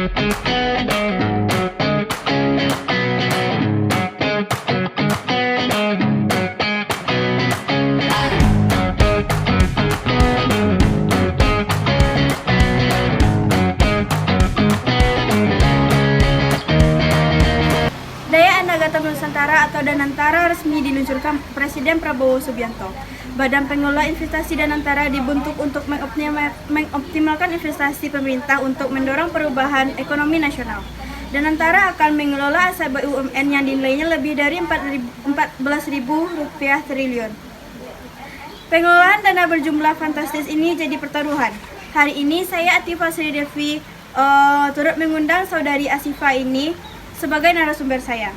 Dana Nusantara atau Danantara resmi diluncurkan Presiden Prabowo Subianto. Badan Pengelola Investasi Danantara dibentuk untuk mengoptimalkan investasi pemerintah untuk mendorong perubahan ekonomi nasional. Danantara akan mengelola aset BUMN yang nilainya lebih dari Rp14.000 triliun. Pengelolaan dana berjumlah fantastis ini jadi pertaruhan. Hari ini saya Atifa Sri Devi turut mengundang saudari Asifa ini sebagai narasumber saya.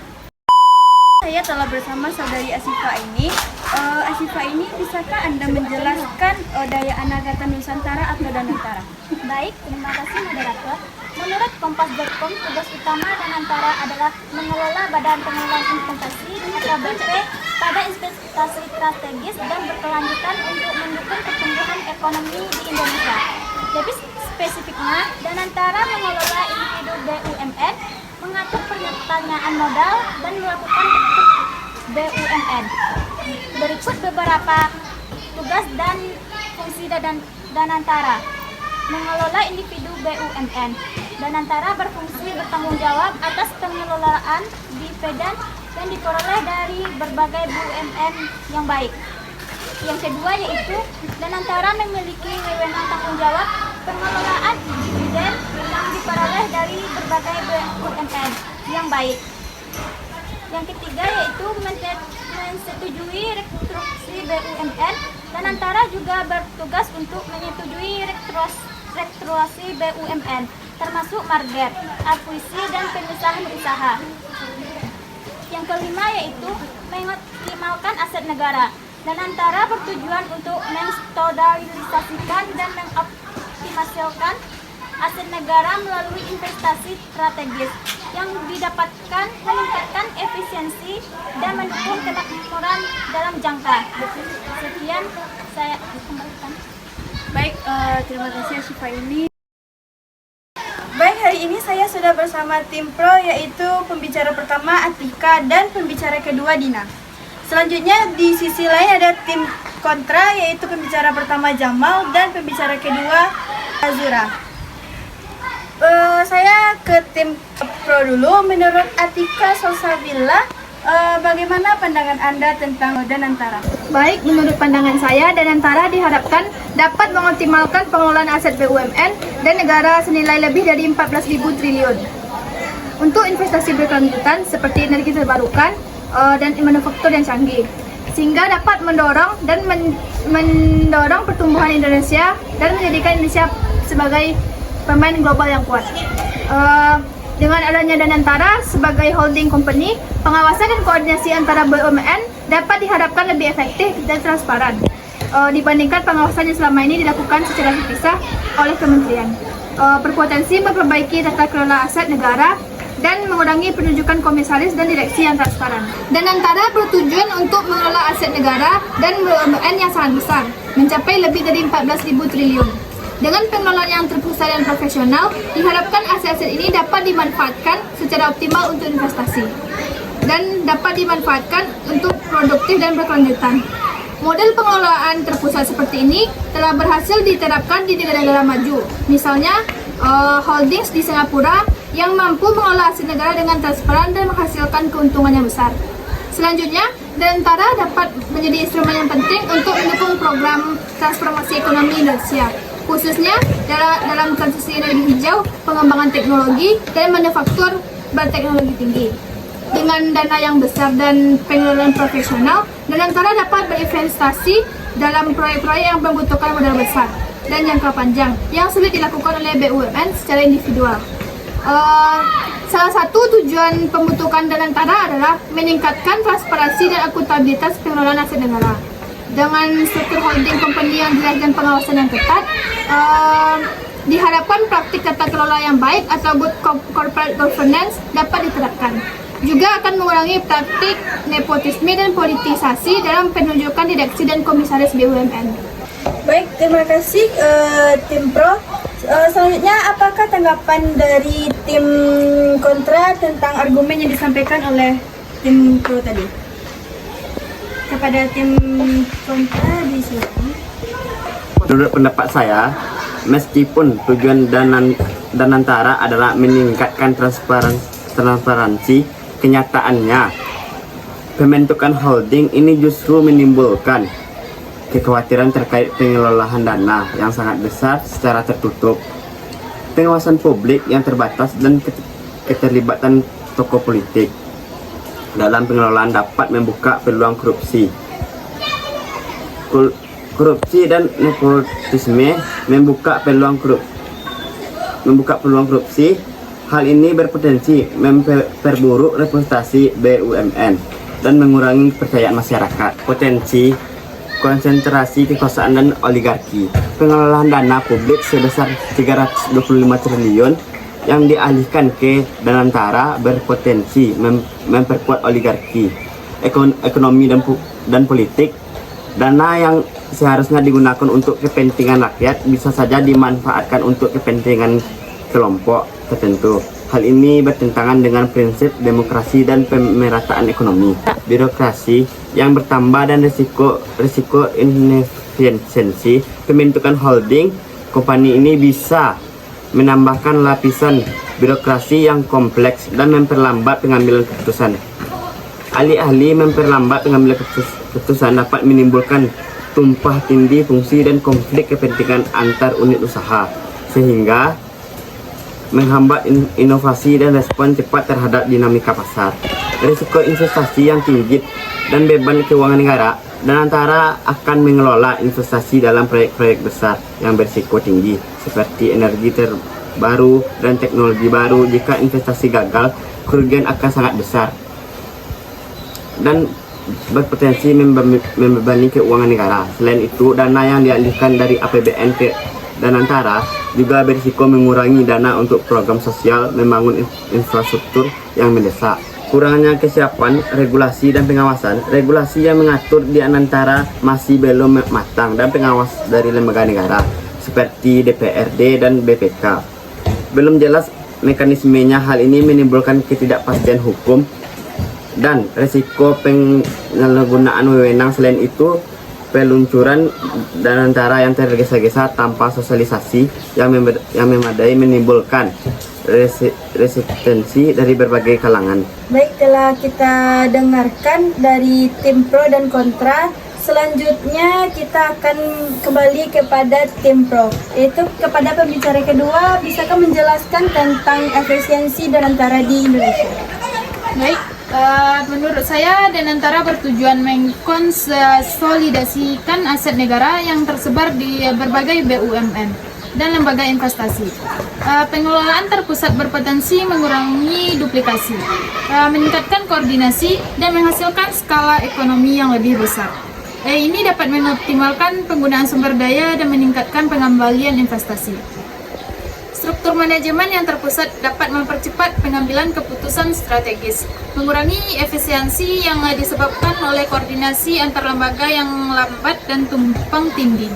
Saya telah bersama saudari Asifa ini. Asifa ini, bisakah Anda menjelaskan Daya Anagata Nusantara atau Danantara? Baik, terima kasih moderator. Menurut Kompas.com, tugas utama Danantara adalah mengelola Badan Pengelolaan Investasi atau BP pada investasi strategis dan berkelanjutan untuk mendukung pertumbuhan ekonomi di Indonesia. Lebih spesifiknya, Danantara mengelola individu BUMN, mengatur pertanyaan modal, dan melakukan BUMN. Berikut beberapa tugas dan fungsi Danantara. Mengelola individu BUMN. Danantara berfungsi bertanggung jawab atas pengelolaan dividen yang diperoleh dari berbagai BUMN yang baik. Yang kedua yaitu Danantara memiliki wewenang tanggung jawab pengelolaan dividen yang diperoleh dari berbagai BUMN yang baik. Yang ketiga yaitu menyetujui restrukturisasi BUMN. Danantara juga bertugas untuk menyetujui restrukturisasi BUMN, termasuk merger, akuisisi, dan pemisahan usaha. Yang kelima yaitu mengoptimalkan aset negara. Danantara bertujuan untuk menstabilisasikan dan mengoptimasikan aset negara melalui investasi strategis yang didapatkan meningkatkan efisiensi dan mendukung kemakmuran dalam jangka. Sekian saya kembalikan. Baik, terima kasih Asifa ini. Baik, hari ini saya sudah bersama tim pro, yaitu pembicara pertama Atika dan pembicara kedua Dina. Selanjutnya di sisi lain ada tim kontra, yaitu pembicara pertama Jamal dan pembicara kedua Azura. Saya ke tim pro dulu. Menurut Atika Salsabila, bagaimana pandangan Anda tentang Danantara? Baik, menurut pandangan saya, Danantara diharapkan dapat mengoptimalkan pengelolaan aset BUMN dan negara senilai lebih dari 14.000 triliun untuk investasi berkelanjutan seperti energi terbarukan dan manufaktur yang canggih, sehingga dapat mendorong pertumbuhan Indonesia dan menjadikan Indonesia sebagai pemain global yang kuat. Dengan adanya Danantara sebagai holding company, pengawasan dan koordinasi antara BUMN dapat diharapkan lebih efektif dan transparan dibandingkan pengawasan yang selama ini dilakukan secara terpisah oleh kementerian. Berpotensi memperbaiki tata kelola aset negara dan mengurangi penunjukan komisaris dan direksi yang transparan. Danantara bertujuan untuk mengelola aset negara dan BUMN yang sangat besar, mencapai lebih dari 14.000 triliun. Dengan pengelolaan yang terpusat dan profesional, diharapkan aset-aset ini dapat dimanfaatkan secara optimal untuk investasi dan dapat dimanfaatkan untuk produktif dan berkelanjutan. Model pengelolaan terpusat seperti ini telah berhasil diterapkan di negara-negara maju, misalnya holdings di Singapura yang mampu mengelola aset negara dengan transparan dan menghasilkan keuntungan yang besar. Selanjutnya, Danantara dapat menjadi instrumen yang penting untuk mendukung program transformasi ekonomi Indonesia, khususnya dalam transisi energi hijau, pengembangan teknologi, dan manufaktur berteknologi tinggi. Dengan dana yang besar dan pengelolaan profesional, Danantara dapat berinvestasi dalam proyek-proyek yang membutuhkan modal besar dan jangka panjang yang sulit dilakukan oleh BUMN secara individual. Salah satu tujuan pembentukan Danantara adalah meningkatkan transparansi dan akuntabilitas pengelolaan aset negara. Dengan struktur holding company yang jelas dan pengawasan yang ketat, diharapkan praktik tata kelola yang baik atau good corporate governance dapat diterapkan. Juga akan mengurangi praktik nepotisme dan politisasi dalam penunjukan direksi dan komisaris BUMN. Baik, terima kasih tim pro. Selanjutnya, apakah tanggapan dari tim kontra tentang argumen yang disampaikan oleh tim pro tadi? Kepada tim kontra di sini. Menurut pendapat saya, meskipun tujuan Danantara adalah meningkatkan transparansi, kenyataannya pembentukan holding ini justru menimbulkan kekhawatiran terkait pengelolaan dana yang sangat besar secara tertutup, pengawasan publik yang terbatas, dan keterlibatan tokoh politik dalam pengelolaan dapat membuka peluang korupsi. Korupsi dan nepotisme membuka peluang korupsi. Hal ini berpotensi memperburuk reputasi BUMN dan mengurangi kepercayaan masyarakat. Potensi konsentrasi kekuasaan dan oligarki. Pengelolaan dana publik sebesar 325 triliun yang dialihkan ke Danantara berpotensi memperkuat oligarki, ekonomi dan politik. Dana yang seharusnya digunakan untuk kepentingan rakyat bisa saja dimanfaatkan untuk kepentingan kelompok tertentu. Hal ini bertentangan dengan prinsip demokrasi dan pemerataan ekonomi. Birokrasi yang bertambah dan risiko inefisiensi pembentukan holding company ini bisa menambahkan lapisan birokrasi yang kompleks dan memperlambat pengambilan keputusan. Alih-alih memperlambat pengambilan keputusan dapat menimbulkan tumpah tindih fungsi dan konflik kepentingan antar unit usaha, sehingga menghambat inovasi dan respon cepat terhadap dinamika pasar. Risiko investasi yang tinggi dan beban keuangan negara, Danantara akan mengelola investasi dalam proyek-proyek besar yang berisiko tinggi seperti energi terbaru dan teknologi baru. Jika investasi gagal, kerugian akan sangat besar dan berpotensi membebani keuangan negara. Selain itu, dana yang dialihkan dari APBN ke Danantara juga berisiko mengurangi dana untuk program sosial, membangun infrastruktur yang mendesak. Kurangnya kesiapan regulasi dan pengawasan. Regulasi yang mengatur di Danantara masih belum matang dan pengawas dari lembaga negara seperti DPRD dan BPK belum jelas mekanismenya. Hal ini menimbulkan ketidakpastian hukum dan risiko penyalahgunaan wewenang. Selain itu, peluncuran Danantara yang tergesa-gesa tanpa sosialisasi yang memadai menimbulkan resistensi dari berbagai kalangan. Baik, telah kita dengarkan dari tim pro dan kontra. Selanjutnya kita akan kembali kepada tim pro, yaitu kepada pembicara kedua. Bisakah menjelaskan tentang efisiensi Danantara di Indonesia? Baik, menurut saya Danantara bertujuan mengkonsolidasikan aset negara yang tersebar di berbagai BUMN dan lembaga investasi. Pengelolaan terpusat berpotensi mengurangi duplikasi, meningkatkan koordinasi, dan menghasilkan skala ekonomi yang lebih besar. Ini dapat mengoptimalkan penggunaan sumber daya dan meningkatkan pengembalian investasi. Struktur manajemen yang terpusat dapat mempercepat pengambilan keputusan strategis, mengurangi efisiensi yang disebabkan oleh koordinasi antar lembaga yang lambat dan tumpang tindih.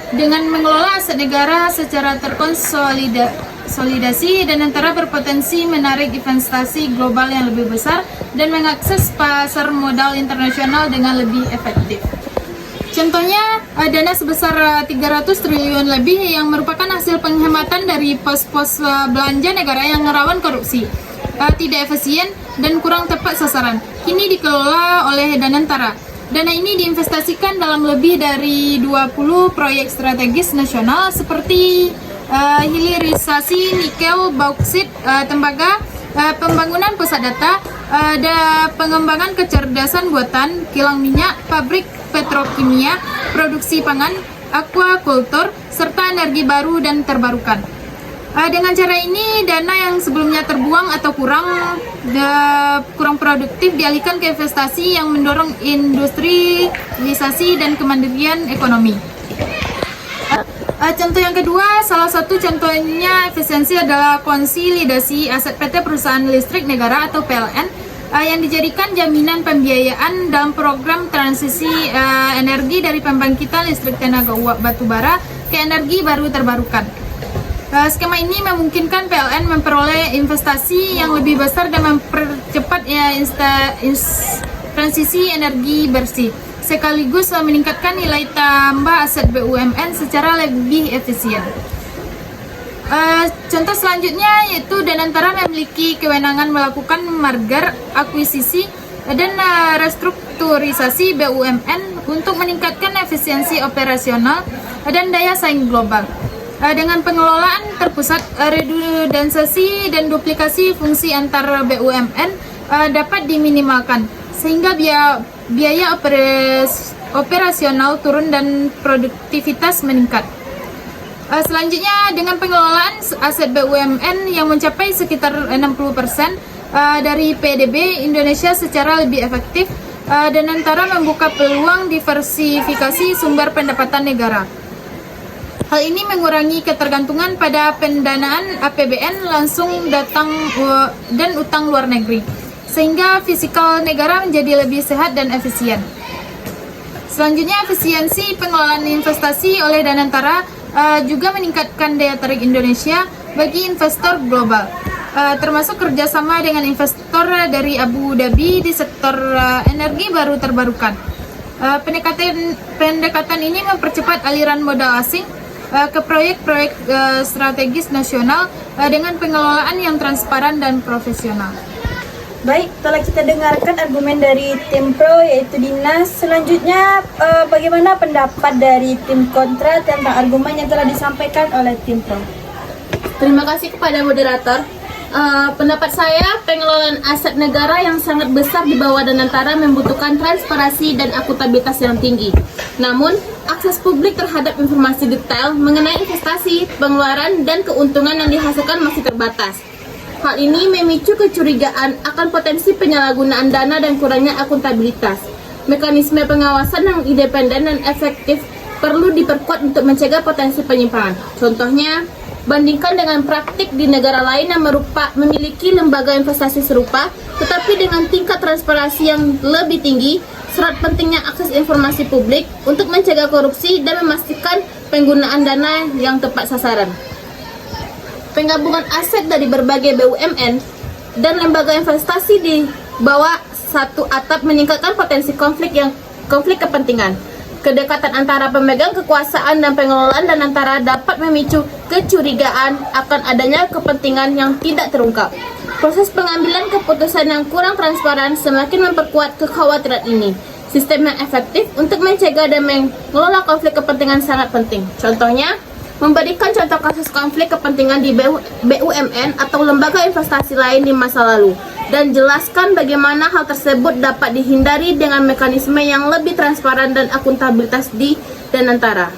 Dengan mengelola aset negara secara terkonsolidasi, Danantara berpotensi menarik investasi global yang lebih besar dan mengakses pasar modal internasional dengan lebih efektif. Contohnya, dana sebesar 300 triliun lebih yang merupakan hasil penghematan dari pos-pos belanja negara yang rawan korupsi, tidak efisien, dan kurang tepat sasaran, kini dikelola oleh Danantara. Dana ini diinvestasikan dalam lebih dari 20 proyek strategis nasional seperti hilirisasi nikel, bauksit, tembaga, pembangunan pusat data, ada pengembangan kecerdasan buatan, kilang minyak, pabrik petrokimia, produksi pangan, aquaculture, serta energi baru dan terbarukan. Dengan cara ini, dana yang sebelumnya terbuang atau kurang produktif dialihkan ke investasi yang mendorong industrialisasi dan kemandirian ekonomi. Contoh yang kedua, salah satu contohnya efisiensi adalah konsolidasi aset PT Perusahaan Listrik Negara atau PLN yang dijadikan jaminan pembiayaan dalam program transisi energi dari pembangkitan listrik tenaga uap batubara ke energi baru terbarukan. Skema ini memungkinkan PLN memperoleh investasi yang lebih besar dan mempercepat transisi energi bersih, sekaligus meningkatkan nilai tambah aset BUMN secara lebih efisien. Contoh selanjutnya yaitu Danantara memiliki kewenangan melakukan merger, akuisisi, dan restrukturisasi BUMN untuk meningkatkan efisiensi operasional dan daya saing global. Dengan pengelolaan terpusat, redundansi dan duplikasi fungsi antar BUMN dapat diminimalkan, sehingga biaya operasional turun dan produktivitas meningkat. Selanjutnya, dengan pengelolaan aset BUMN yang mencapai sekitar 60% dari PDB Indonesia secara lebih efektif, Danantara membuka peluang diversifikasi sumber pendapatan negara. Hal ini mengurangi ketergantungan pada pendanaan APBN langsung datang dan utang luar negeri, sehingga fiskal negara menjadi lebih sehat dan efisien. Selanjutnya, efisiensi pengelolaan investasi oleh Danantara juga meningkatkan daya tarik Indonesia bagi investor global, termasuk kerjasama dengan investor dari Abu Dhabi di sektor energi baru terbarukan. Pendekatan ini mempercepat aliran modal asing ke proyek-proyek strategis nasional dengan pengelolaan yang transparan dan profesional. Baik, telah kita dengarkan argumen dari tim pro yaitu Dinas. Selanjutnya, bagaimana pendapat dari tim kontra tentang argumen yang telah disampaikan oleh tim pro? Terima kasih kepada moderator. Pendapat saya, pengelolaan aset negara yang sangat besar di bawah Danantara membutuhkan transparansi dan akuntabilitas yang tinggi. Namun, akses publik terhadap informasi detail mengenai investasi, pengeluaran, dan keuntungan yang dihasilkan masih terbatas. Hal ini memicu kecurigaan akan potensi penyalahgunaan dana dan kurangnya akuntabilitas. Mekanisme pengawasan yang independen dan efektif perlu diperkuat untuk mencegah potensi penyimpangan. Contohnya, bandingkan dengan praktik di negara lain yang memiliki lembaga investasi serupa, tetapi dengan tingkat transparansi yang lebih tinggi. Serat pentingnya akses informasi publik untuk mencegah korupsi dan memastikan penggunaan dana yang tepat sasaran. Penggabungan aset dari berbagai BUMN dan lembaga investasi di bawah satu atap meningkatkan potensi konflik kepentingan. Kedekatan antara pemegang kekuasaan dan pengelolaan Danantara dapat memicu kecurigaan akan adanya kepentingan yang tidak terungkap. Proses pengambilan keputusan yang kurang transparan semakin memperkuat kekhawatiran ini. Sistem yang efektif untuk mencegah dan mengelola konflik kepentingan sangat penting. Contohnya, memberikan contoh kasus konflik kepentingan di BUMN atau lembaga investasi lain di masa lalu, dan jelaskan bagaimana hal tersebut dapat dihindari dengan mekanisme yang lebih transparan dan akuntabilitas di Danantara.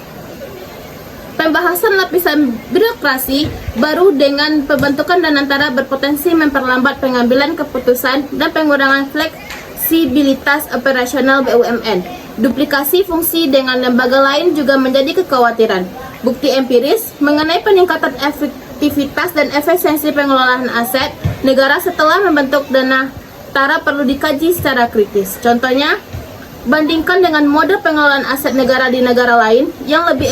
Pembahasan lapisan birokrasi baru dengan pembentukan Danantara berpotensi memperlambat pengambilan keputusan dan pengurangan fleksibilitas operasional BUMN. Duplikasi fungsi dengan lembaga lain juga menjadi kekhawatiran. Bukti empiris mengenai peningkatan efektivitas dan efisiensi pengelolaan aset negara setelah membentuk Danantara perlu dikaji secara kritis. Contohnya, bandingkan dengan mode pengelolaan aset negara di negara lain yang lebih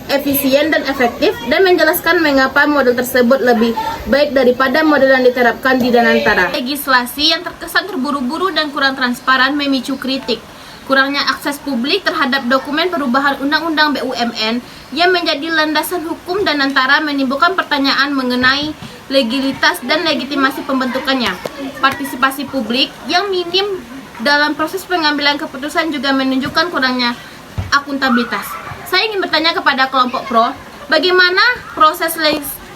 efisien dan efektif, dan menjelaskan mengapa model tersebut lebih baik daripada model yang diterapkan di Danantara. Legislasi yang terkesan terburu-buru dan kurang transparan memicu kritik. Kurangnya akses publik terhadap dokumen perubahan undang-undang BUMN yang menjadi landasan hukum Danantara menimbulkan pertanyaan mengenai legalitas dan legitimasi pembentukannya. Partisipasi publik yang minim dalam proses pengambilan keputusan juga menunjukkan kurangnya akuntabilitas. Saya ingin bertanya kepada kelompok pro, bagaimana proses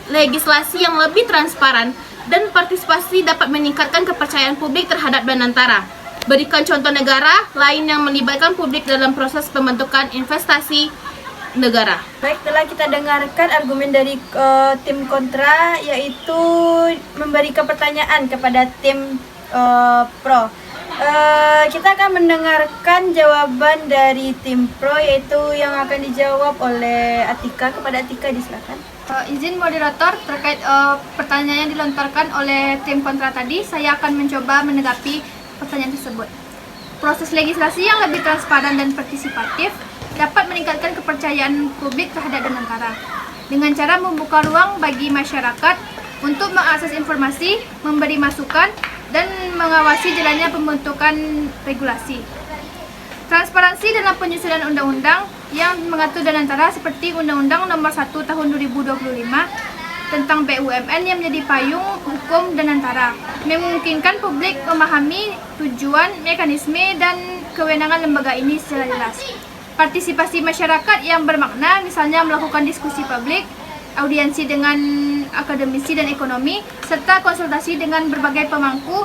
legislasi yang lebih transparan dan partisipasi dapat meningkatkan kepercayaan publik terhadap Danantara? Berikan contoh negara lain yang melibatkan publik dalam proses pembentukan investasi negara. Baik, telah kita dengarkan argumen dari tim kontra, yaitu memberikan pertanyaan kepada tim pro. Kita akan mendengarkan jawaban dari tim pro, yaitu yang akan dijawab oleh Atika. Kepada Atika, disilakan. Izin moderator, terkait pertanyaan yang dilontarkan oleh tim kontra tadi, saya akan mencoba menanggapi pertanyaan tersebut. Proses legislasi yang lebih transparan dan partisipatif dapat meningkatkan kepercayaan publik terhadap Danantara dengan cara membuka ruang bagi masyarakat untuk mengakses informasi, memberi masukan, dan mengawasi jalannya pembentukan regulasi. Transparansi dalam penyusunan undang-undang yang mengatur Danantara seperti Undang-Undang Nomor 1 Tahun 2025 tentang BUMN yang menjadi payung hukum Danantara, memungkinkan publik memahami tujuan, mekanisme, dan kewenangan lembaga ini secara jelas. Partisipasi masyarakat yang bermakna, misalnya melakukan diskusi publik, audiensi dengan akademisi dan ekonomi, serta konsultasi dengan berbagai pemangku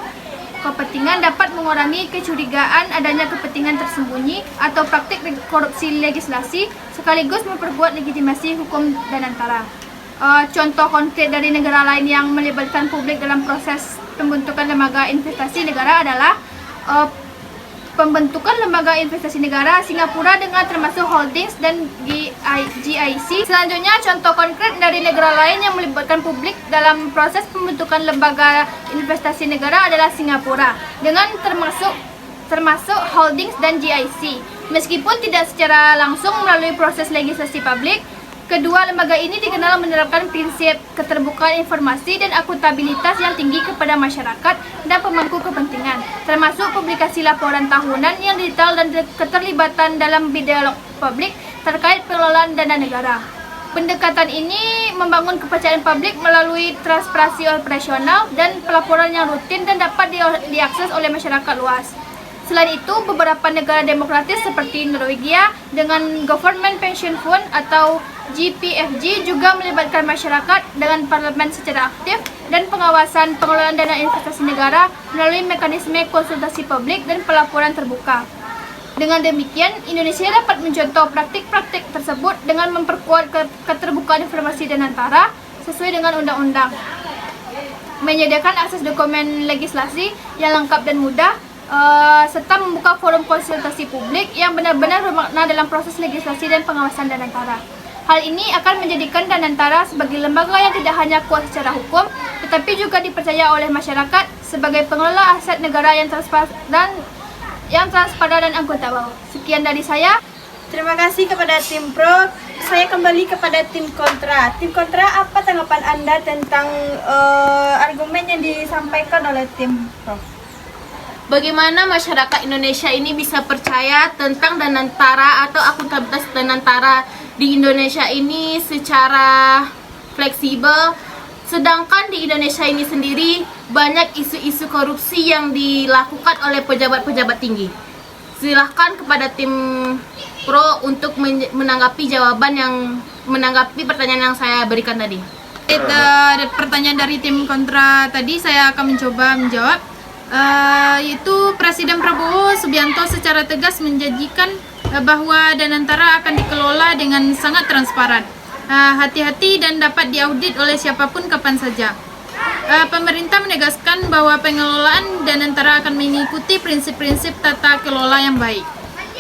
kepentingan dapat mengurangi kecurigaan adanya kepentingan tersembunyi atau praktik korupsi legislasi, sekaligus memperkuat legitimasi hukum Danantara. Contoh konkret dari negara lain yang melibatkan publik dalam proses pembentukan lembaga investasi negara adalah pembentukan lembaga investasi negara Singapura dengan termasuk holdings dan GIC. Selanjutnya, contoh konkret dari negara lain yang melibatkan publik dalam proses pembentukan lembaga investasi negara adalah Singapura dengan termasuk holdings dan GIC. Meskipun tidak secara langsung melalui proses legislasi publik, kedua lembaga ini dikenal menerapkan prinsip keterbukaan informasi dan akuntabilitas yang tinggi kepada masyarakat dan pemangku kepentingan, termasuk publikasi laporan tahunan yang detail dan keterlibatan dalam dialog publik terkait pengelolaan dana negara. Pendekatan ini membangun kepercayaan publik melalui transparansi operasional dan pelaporan yang rutin dan dapat diakses oleh masyarakat luas. Selain itu, beberapa negara demokratis seperti Norwegia dengan Government Pension Fund atau GPFG juga melibatkan masyarakat dengan parlemen secara aktif dan pengawasan pengelolaan dana investasi negara melalui mekanisme konsultasi publik dan pelaporan terbuka. Dengan demikian, Indonesia dapat mencontoh praktik-praktik tersebut dengan memperkuat keterbukaan informasi Danantara sesuai dengan undang-undang, menyediakan akses dokumen legislasi yang lengkap dan mudah, serta membuka forum konsultasi publik yang benar-benar bermakna dalam proses legislasi dan pengawasan Danantara. Hal ini akan menjadikan Danantara sebagai lembaga yang tidak hanya kuat secara hukum, tetapi juga dipercaya oleh masyarakat sebagai pengelola aset negara yang transparan dan akuntabel. Sekian dari saya. Terima kasih kepada tim pro. Saya kembali kepada tim kontra. Tim kontra, apa tanggapan Anda tentang argumen yang disampaikan oleh tim pro? Bagaimana masyarakat Indonesia ini bisa percaya tentang Danantara atau akuntabilitas Danantara di Indonesia ini secara fleksibel, sedangkan di Indonesia ini sendiri banyak isu-isu korupsi yang dilakukan oleh pejabat-pejabat tinggi. Silahkan kepada tim pro untuk menanggapi menanggapi pertanyaan yang saya berikan tadi. Pertanyaan dari tim kontra tadi saya akan mencoba menjawab. Yaitu Presiden Prabowo Subianto secara tegas menjanjikan bahwa Danantara akan dikelola dengan sangat transparan, hati-hati dan dapat diaudit oleh siapapun kapan saja. Pemerintah menegaskan bahwa pengelolaan Danantara akan mengikuti prinsip-prinsip tata kelola yang baik,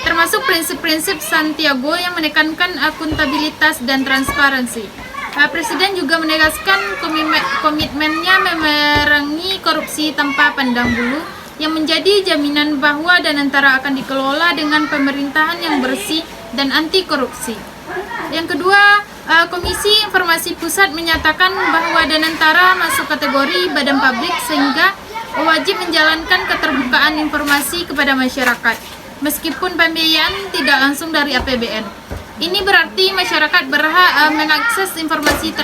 termasuk prinsip-prinsip Santiago yang menekankan akuntabilitas dan transparansi. Presiden juga menegaskan komitmennya memerangi korupsi tanpa pandang bulu yang menjadi jaminan bahwa Danantara akan dikelola dengan pemerintahan yang bersih dan anti korupsi. Yang kedua, Komisi Informasi Pusat menyatakan bahwa Danantara masuk kategori badan publik sehingga wajib menjalankan keterbukaan informasi kepada masyarakat, meskipun pembiayaan tidak langsung dari APBN. Ini berarti masyarakat berhak mengakses informasi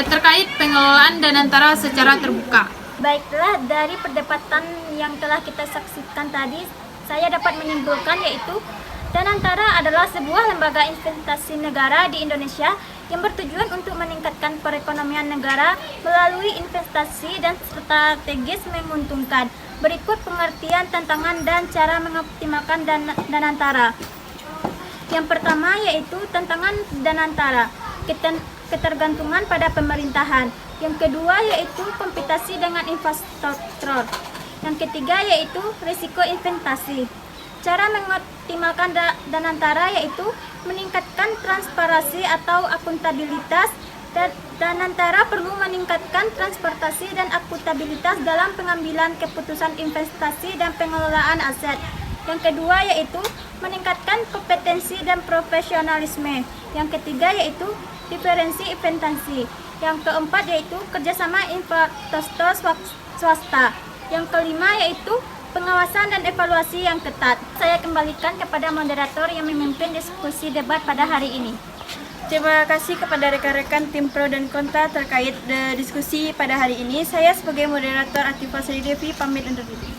terkait pengelolaan Danantara secara terbuka. Baiklah, dari perdebatan yang telah kita saksikan tadi, saya dapat menyimpulkan yaitu Danantara adalah sebuah lembaga investasi negara di Indonesia yang bertujuan untuk meningkatkan perekonomian negara melalui investasi dan strategis menguntungkan. Berikut pengertian, tantangan, dan cara mengoptimalkan Danantara. Yang pertama yaitu tantangan Danantara, ketergantungan pada pemerintahan. Yang kedua yaitu kompetisi dengan infrastruktur. Yang ketiga yaitu risiko investasi. Cara mengoptimalkan Danantara yaitu meningkatkan transparansi atau akuntabilitas. Danantara perlu meningkatkan transparansi dan akuntabilitas dalam pengambilan keputusan investasi dan pengelolaan aset. Yang kedua yaitu meningkatkan kompetensi dan profesionalisme. Yang ketiga yaitu diferensi investasi. Yang keempat yaitu kerjasama investor swasta. Yang kelima yaitu pengawasan dan evaluasi yang ketat. Saya kembalikan kepada moderator yang memimpin diskusi debat pada hari ini. Terima kasih kepada rekan-rekan tim pro dan kontra terkait diskusi pada hari ini. Saya sebagai moderator Atifa Sri Devi pamit undur diri.